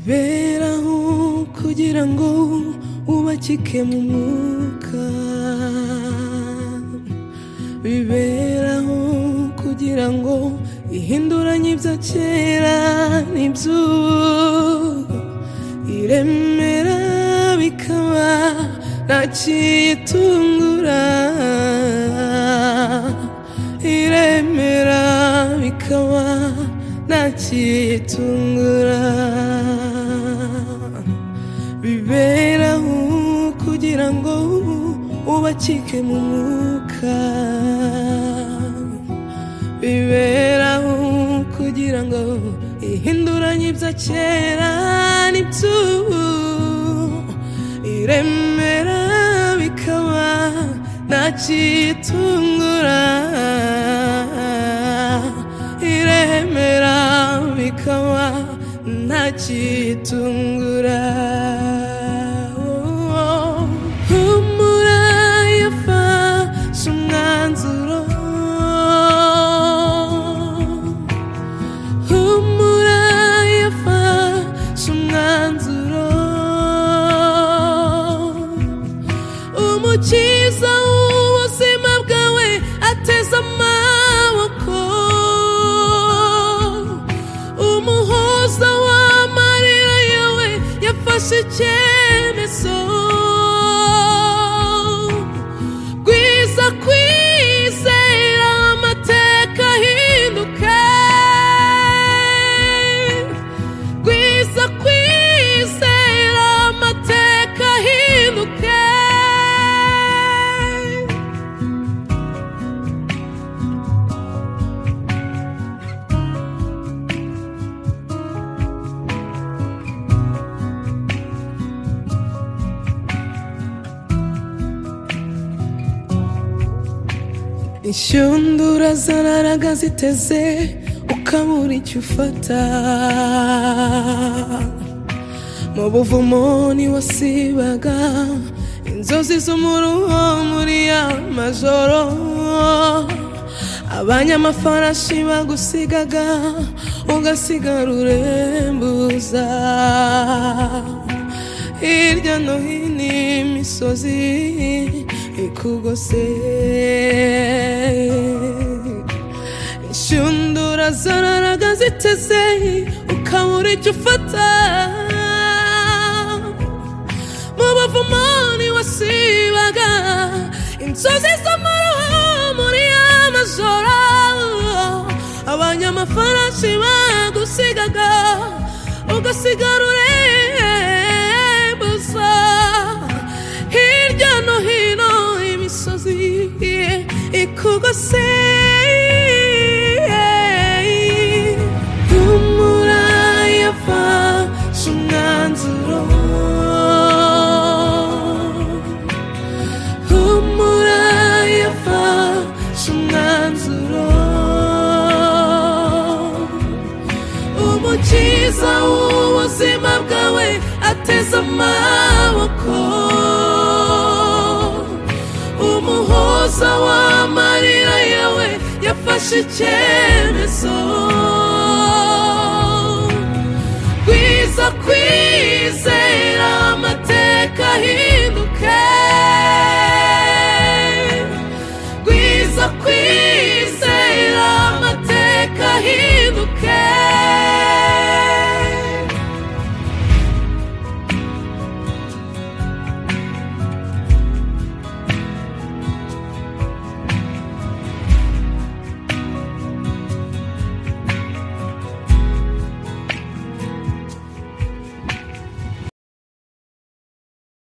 biberaho kugira ngo ubakike mu mwuka, biberaho kugira ngo ihinduranye ibya kera n'iby'ubu, iremera bikaba ntakitungura, iremera bikaba ntakitungura, biberaho kugira ngo ubakike mu mwuka, biberaho kugira ngo ihinduranye ibya kera n'iby'ubu, iremera bikaba ntakitungura, iremera bikaba ntakitungura. Humura yafashe umwanzuro, humura yafashe umwanzuro, umukiza w'ubuzima bwawe ateze amaboko, umuhoza w'amarira yawe yafashe icyemezo, gwiza kwizera amateka ahinduka, gwiza kwizera amateka ahinduka. Inshundura zararaga ziteze ukabura icyo ufata, mu buvumo ntiwasibaga inzozi z'umuruho muri ya majoro, abanyamafarashi bagusigaga ugasigara urembuza, hirya no hino imisozi ikugose, inshundura zararaga ziteze ukabura icyo ufata, mu buvumo ntiwasibaga inzozi z'umuruho muri y'amajoro, abanyamafarashi bagusigaga ugasigara urembuza, hirya no hino imisozi ikugose. Humura yafashe umwanzuro, humura yafashe umwanzuro, umukiza w'ubuzima bwawe ateze amaboko, umuhoza w'amarira yawe yafashe icyemezo, gwiza kwizera amateka ahinduka.